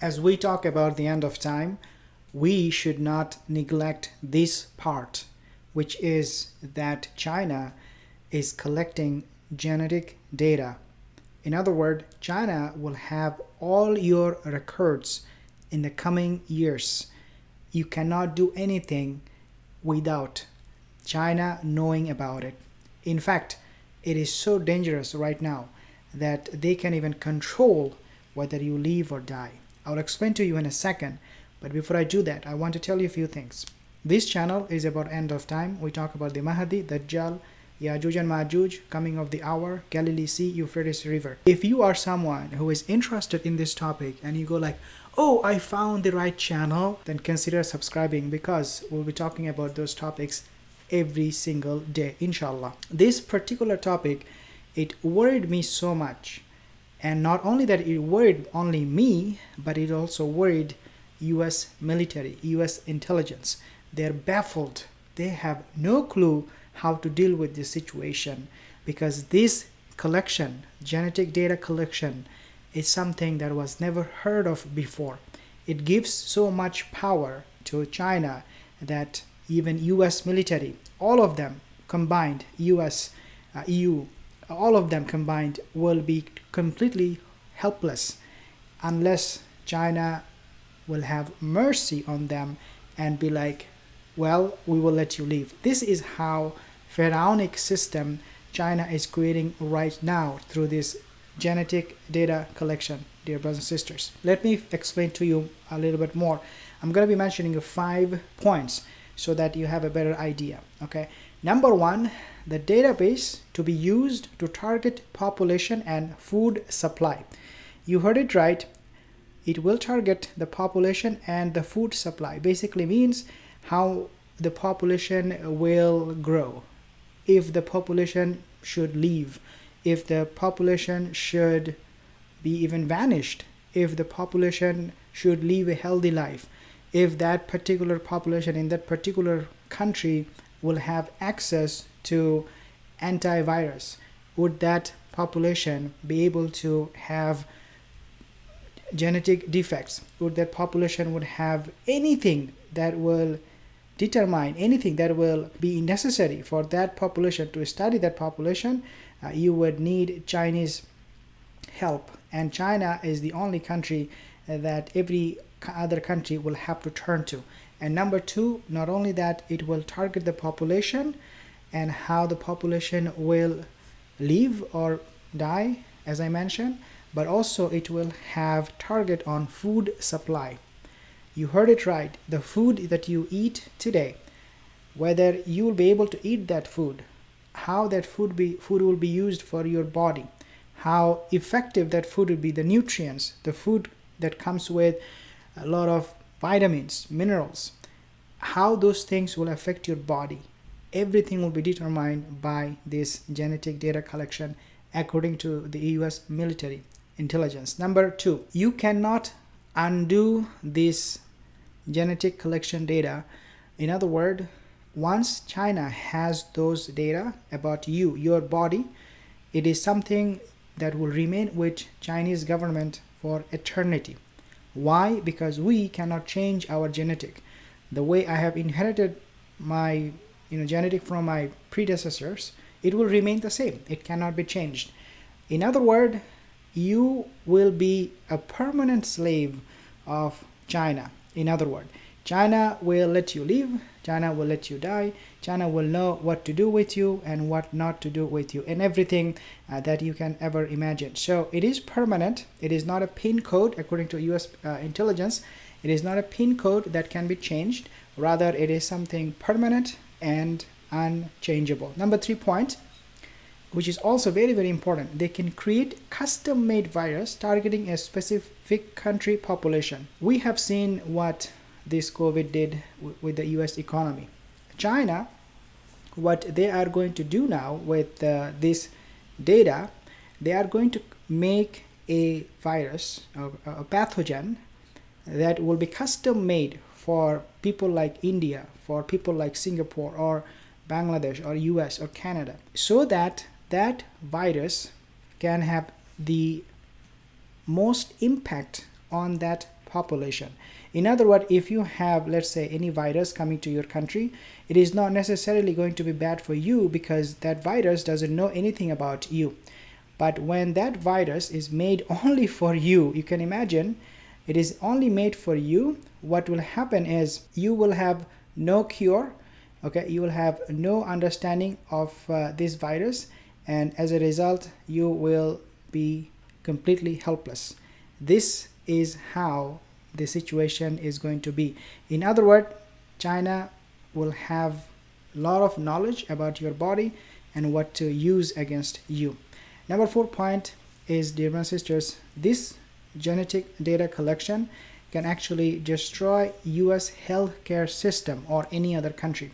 As we talk about the end of time, we should not neglect this part, which is that China is collecting genetic data. In other words, China will have all your records in the coming years. You cannot do anything without China knowing about it. In fact, it is so dangerous right now that they can even control whether you live or die. I'll explain to you in a second, but before I do that, I want to tell you a few things. This channel is about end of time. We talk about the Mahdi, Dajjal, Yajuj and Majuj, coming of the hour, Galilee Sea, Euphrates River. If you are someone who is interested in this topic and you go like, oh, I found the right channel, then consider subscribing, because we'll be talking about those topics every single day, inshallah. This particular topic, it worried me so much. And not only that it worried only me, but it also worried US military, US intelligence. They're baffled. They have no clue how to deal with this situation, because this collection, genetic data collection, is something that was never heard of before. It gives so much power to China that even US military, all of them combined, US, EU, all of them combined will be completely helpless unless China will have mercy on them and be like, well, we will let you leave. This is how pharaonic system China is creating right now through this genetic data collection, dear brothers and sisters. Let me explain to you a little bit more. I'm going to be mentioning 5 points so that you have a better idea. Okay. Number 1, the database to be used to target population and food supply. You heard it right. It will target the population and the food supply. Basically means how the population will grow. If the population should leave, if the population should be even vanished, if the population should live a healthy life, if that particular population in that particular country will have access to antivirus, would that population be able to have genetic defects, would that population would have anything that will determine, anything that will be necessary for that population. To study that population, you would need Chinese help, and China is the only country that every other country will have to turn to. And number 2, not only that, it will target the population and how the population will live or die, as I mentioned, but also it will have target on food supply. You heard it right. The food that you eat today, whether you will be able to eat that food, how that food will be used for your body, how effective that food will be, the nutrients, the food that comes with a lot of vitamins, minerals, how those things will affect your body. Everything will be determined by this genetic data collection according to the US military intelligence. Number 2, you cannot undo this genetic collection data. In other words, once China has those data about you, your body, it is something that will remain with Chinese government for eternity. Why? Because we cannot change our genetic. The way I have inherited my genetic from my predecessors, it will remain the same. It cannot be changed. In other words, you will be a permanent slave of China. In other words, China will let you live, China will let you die, China will know what to do with you and what not to do with you, and everything that you can ever imagine. So it is permanent. It is not a PIN code according to US intelligence. It is not a PIN code that can be changed. Rather, it is something permanent and unchangeable. Number 3 point, which is also very, very important. They can create custom-made virus targeting a specific country population. We have seen what this COVID did with the US economy. China, what they are going to do now with this data, they are going to make a virus, a pathogen that will be custom-made for people like India, for people like Singapore or Bangladesh or US or Canada, so that that virus can have the most impact on that population. In other words, if you have, let's say, any virus coming to your country, it is not necessarily going to be bad for you because that virus doesn't know anything about you. But when that virus is made only for you, you can imagine it is only made for you, what will happen is you will have no cure, okay? You will have no understanding of this virus, and as a result, you will be completely helpless. This is how the situation is going to be. In other words, China will have a lot of knowledge about your body and what to use against you. Number 4 point is, dear brothers and sisters, this genetic data collection can actually destroy US healthcare system or any other country.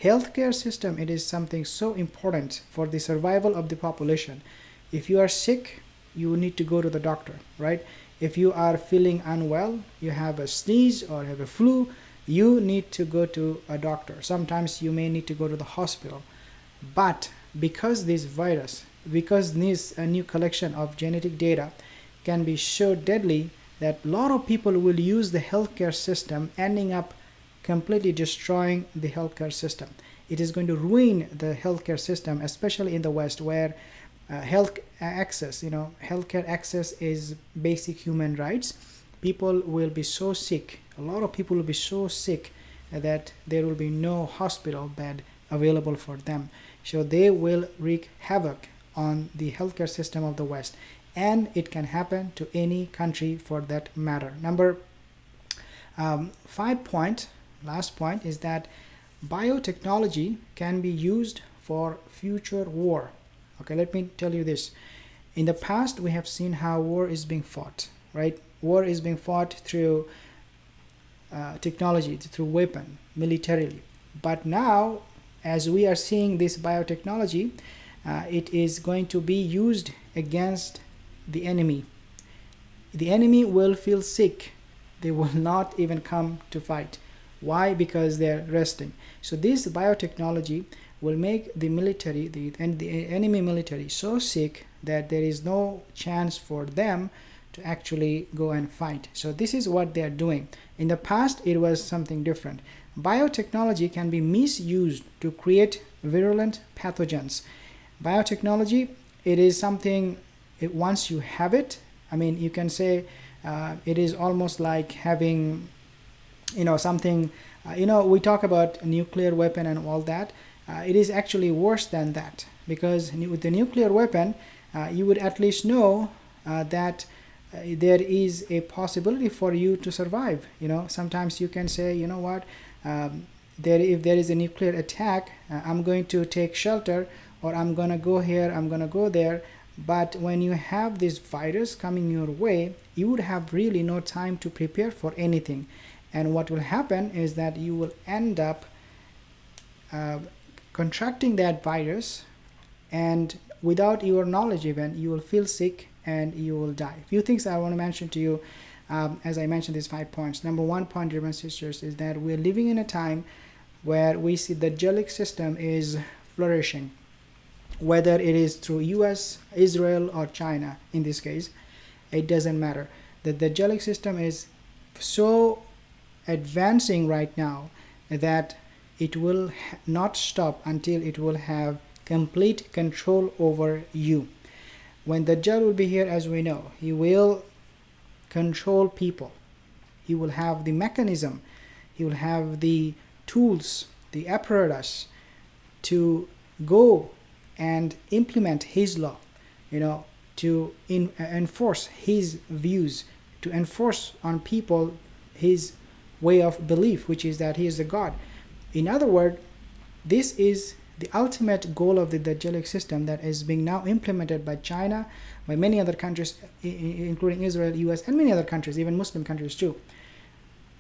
Healthcare system, it is something so important for the survival of the population. If you are sick, you need to go to the doctor, right? If you are feeling unwell, you have a sneeze or have a flu, you need to go to a doctor. Sometimes you may need to go to the hospital. But because this virus, because this new collection of genetic data can be so deadly that a lot of people will use the healthcare system, ending up completely destroying the healthcare system. It is going to ruin the healthcare system, especially in the West, where healthcare access is basic human rights. People will be so sick, a lot of people will be so sick that there will be no hospital bed available for them. So they will wreak havoc on the healthcare system of the West, and it can happen to any country for that matter. Number 5 point, last point, is that biotechnology can be used for future war. Okay, let me tell you this. In the past, we have seen how war is being fought, right? War is being fought through technology, through weapon, militarily. But now, as we are seeing this biotechnology, it is going to be used against the enemy. The enemy will feel sick. They will not even come to fight. Why? Because they're resting. So this biotechnology will make the military, the enemy military, so sick that there is no chance for them to actually go and fight. So this is what they are doing. In the past, it was something different. Biotechnology can be misused to create virulent pathogens. Biotechnology, it is something, once you have it, I mean, you can say it is almost like having, something, we talk about nuclear weapon and all that. It is actually worse than that, because with the nuclear weapon, you would at least know that there is a possibility for you to survive. Sometimes you can say, what, if there is a nuclear attack, I'm going to take shelter, or I'm going to go here, I'm going to go there. But when you have this virus coming your way, you would have really no time to prepare for anything. And what will happen is that you will end up contracting that virus, and without your knowledge even, you will feel sick and you will die. Few things I want to mention to you as I mentioned these 5 points. Number 1 point, dear brothers and sisters, is that we're living in a time where we see the Dajjalic system is flourishing, whether it is through US, Israel, or China. In this case, it doesn't matter. The Dajjalic system is so advancing right now that it will not stop until it will have complete control over you. When the Dajjal will be here, as we know, he will control people. He will have the mechanism, he will have the tools, the apparatus to go and implement his law, to enforce his views, to enforce on people his way of belief, which is that he is a God. In other words, this is the ultimate goal of the Dajjalic system that is being now implemented by China, by many other countries, including Israel, US, and many other countries, even Muslim countries too.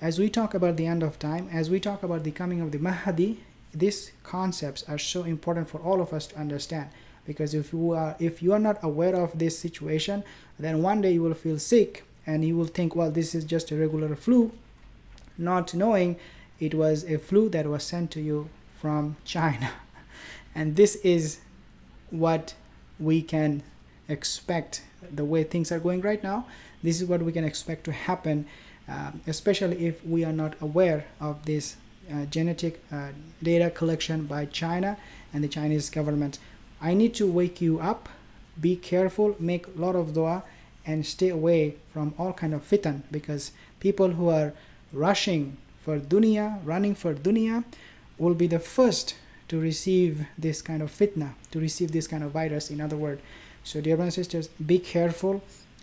As we talk about the end of time, as we talk about the coming of the Mahdi, these concepts are so important for all of us to understand, because if you are not aware of this situation, then one day you will feel sick and you will think, well, this is just a regular flu, not knowing it was a flu that was sent to you from China. And this is what we can expect the way things are going right now, This is what we can expect to happen, especially if we are not aware of this genetic data collection by China and the Chinese government. I need to wake you up. Be careful, make a lot of dua, and stay away from all kind of fitan, because people who are rushing for dunya, running for dunya, will be the first to receive this kind of fitna, to receive this kind of virus, in other words. So dear brothers and sisters, be careful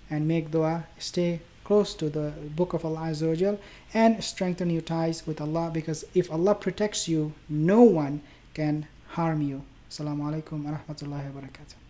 and make dua, stay close to the book of Allah Azza wa Jal, and strengthen your ties with Allah, because if Allah protects you, no one can harm you. Assalamu alaikum wa rahmatullahi wa barakatuh.